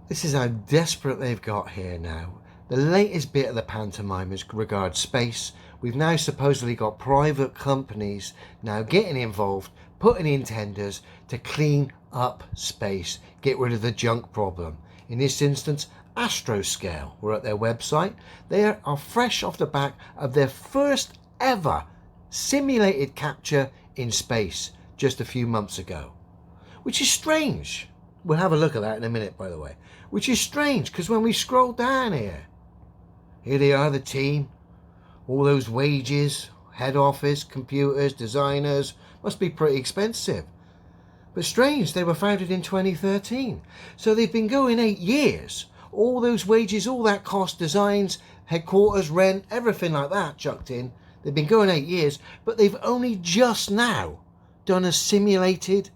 This is how desperate they've got here now. The latest bit of the pantomime as regards space. We've now supposedly got private companies now getting involved, putting in tenders to clean up space, get rid of the junk problem. In this instance, Astroscale were at their website. They are fresh off the back of their first ever simulated capture in space just a few months ago, which is strange. We'll have a look at that in a minute, by the way, which is strange because when we scroll down here they are, the team, all those wages, head office, computers, designers, must be pretty expensive. But strange, they were founded in 2013. So they've been going 8 years. All those wages, all that cost, designs, headquarters, rent, everything like that chucked in. They've been going 8 years, but they've only just now done a simulated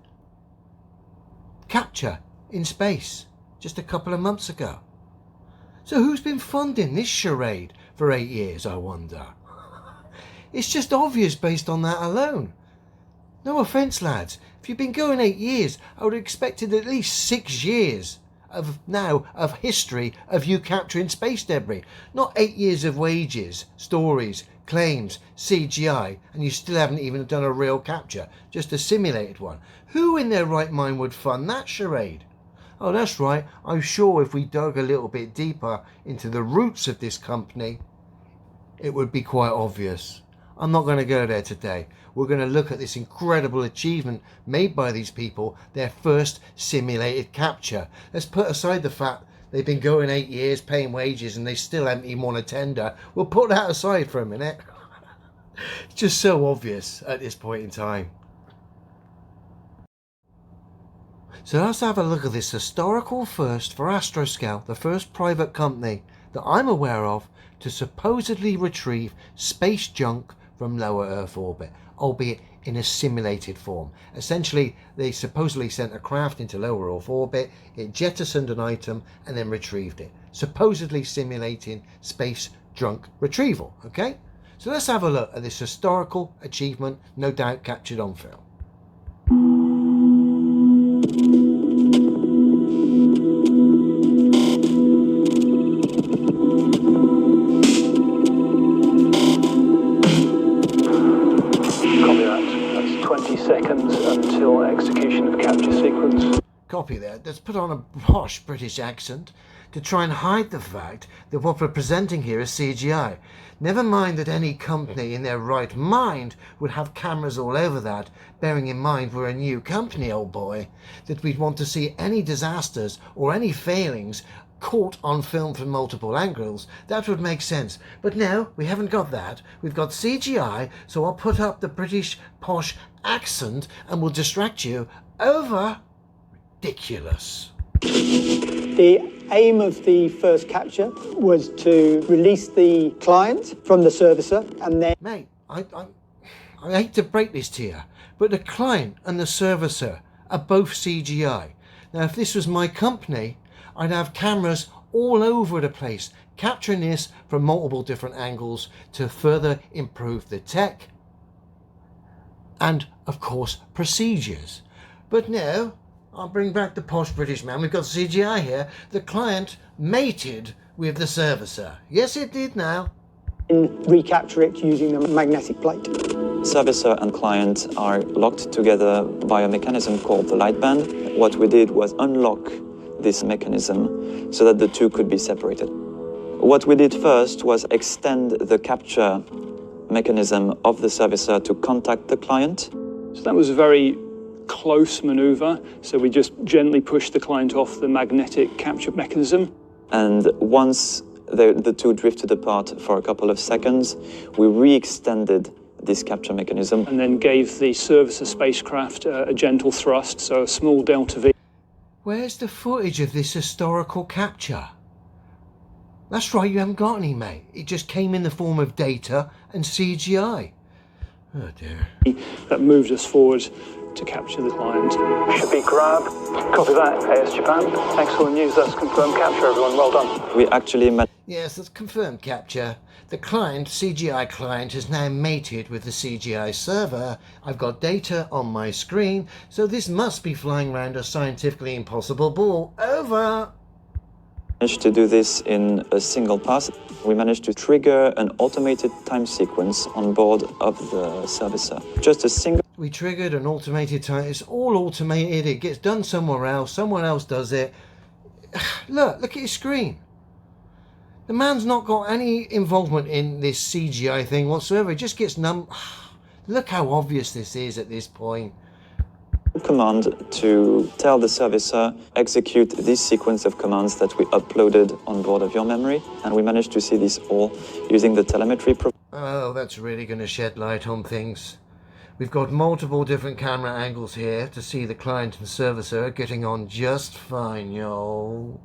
capture in space just a couple of months ago. So who's been funding this charade for 8 years, I wonder? It's just obvious based on that alone. No offence, lads. If you've been going 8 years, I would have expected at least 6 years of history of you capturing space debris. Not 8 years of wages, stories, claims, CGI, and you still haven't even done a real capture, just a simulated one. Who in their right mind would fund that charade? Oh, that's right. I'm sure if we dug a little bit deeper into the roots of this company, it would be quite obvious. I'm not going to go there today. We're going to look at this incredible achievement made by these people, their first simulated capture. Let's put aside the fact they've been going 8 years paying wages and they still haven't even won a tender. We'll put that aside for a minute. It's just so obvious at this point in time. So let's have a look at this historical first for Astroscale, the first private company that I'm aware of to supposedly retrieve space junk from lower Earth orbit, albeit in a simulated form. Essentially, they supposedly sent a craft into lower Earth orbit, it jettisoned an item and then retrieved it, supposedly simulating space junk retrieval. Okay, so let's have a look at this historical achievement, no doubt captured on film. Seconds until execution of capture sequence. Copy that. Let's put on a posh British accent to try and hide the fact that what we're presenting here is CGI. Never mind that any company in their right mind would have cameras all over that, bearing in mind we're a new company, old boy, that we'd want to see any disasters or any failings caught on film from multiple angles. That would make sense. But no, we haven't got that. We've got CGI, so I'll put up the British posh accent and we'll distract you. Over. Ridiculous. The aim of the first capture was to release the client from the servicer and then... Mate, I hate to break this to you, but the client and the servicer are both CGI. Now, if this was my company, I'd have cameras all over the place, capturing this from multiple different angles to further improve the tech and, of course, procedures. But no, I'll bring back the posh British man. We've got CGI here. The client mated with the servicer. Yes, it did now. Recapture it using the magnetic plate. Servicer and client are locked together by a mechanism called the light band. What we did was unlock this mechanism so that the two could be separated. What we did first was extend the capture mechanism of the servicer to contact the client. So that was a very close maneuver. So we just gently pushed the client off the magnetic capture mechanism. And once the two drifted apart for a couple of seconds, we re-extended this capture mechanism. And then gave the servicer spacecraft a gentle thrust, so a small delta V. Where's the footage of this historical capture? That's right, you haven't got any, mate. It just came in the form of data and CGI. Oh dear. That moved us forward to capture the client. Should be grab. Copy that, AS Japan. Excellent news, that's confirmed capture, everyone. Well done. We actually met. Yes, that's confirmed capture. The client, CGI client, is now mated with the CGI server. I've got data on my screen, so this must be flying around a scientifically impossible ball. Over. Managed to do this in a single pass. We managed to trigger an automated time sequence on board of the servicer. Just a single. We triggered an automated time. It's all automated. It gets done somewhere else. Someone else does it. Look at his screen. The man's not got any involvement in this CGI thing whatsoever. It just gets Look how obvious this is at this point. Command to tell the servicer execute this sequence of commands that we uploaded on board of your memory, and we managed to see this all using the telemetry. Oh, that's really going to shed light on things. We've got multiple different camera angles here to see the client and servicer getting on just fine, yo.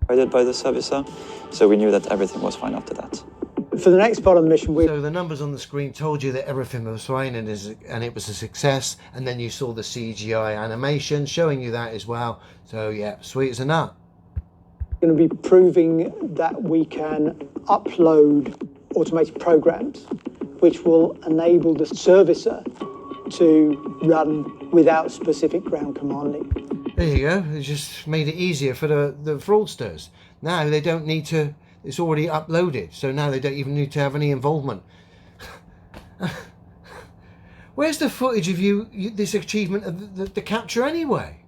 Provided by the servicer, so we knew that everything was fine after that. For the next part of the mission, So the numbers on the screen told you that everything was fine and it was a success, and then you saw the CGI animation showing you that as well. So yeah, sweet as a nut. we're going to be proving that we can upload automated programs which will enable the servicer to run without specific ground commanding. There you go. It just made it easier for the fraudsters. Now they don't need to. It's already uploaded, so now they don't even need to have any involvement. Where's the footage of this achievement of the capture anyway?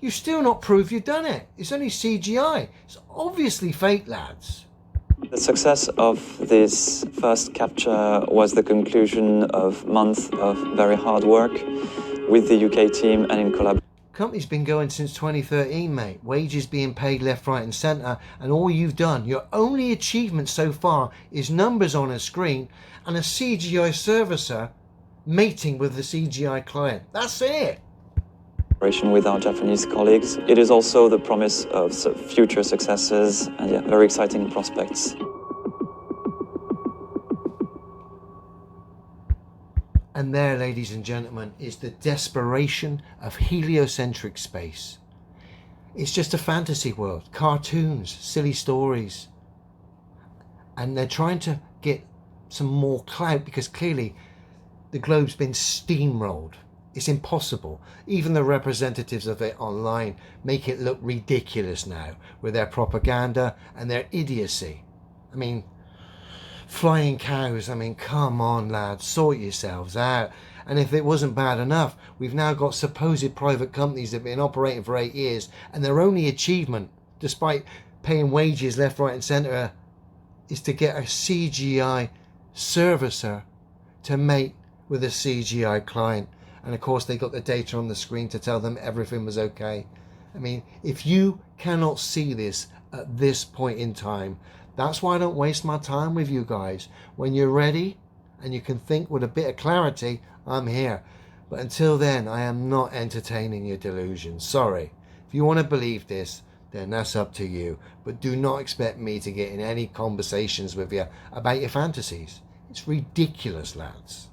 You've still not proved you've done it. It's only CGI. It's obviously fake, lads. The success of this first capture was the conclusion of months of very hard work with the UK team and in collaboration. Company's been going since 2013, mate. Wages being paid left, right and centre, and all you've done, your only achievement so far is numbers on a screen and a CGI servicer mating with the CGI client. That's it. With our Japanese colleagues. It is also the promise of future successes and very exciting prospects. And there, ladies and gentlemen, is the desperation of heliocentric space. It's just a fantasy world, cartoons, silly stories. And they're trying to get some more clout because clearly the globe's been steamrolled. It's impossible. Even the representatives of it online make it look ridiculous now with their propaganda and their idiocy. I mean, flying cows, I mean, come on, lads, sort yourselves out. And if it wasn't bad enough, we've now got supposed private companies that have been operating for 8 years, and their only achievement, despite paying wages left, right and centre, is to get a CGI servicer to mate with a CGI client. And of course they got the data on the screen to tell them everything was okay. I mean, if you cannot see this at this point in time, that's why I don't waste my time with you guys. When you're ready and you can think with a bit of clarity, I'm here. But until then, I am not entertaining your delusions. Sorry. If you want to believe this, then that's up to you. But do not expect me to get in any conversations with you about your fantasies. It's ridiculous, lads.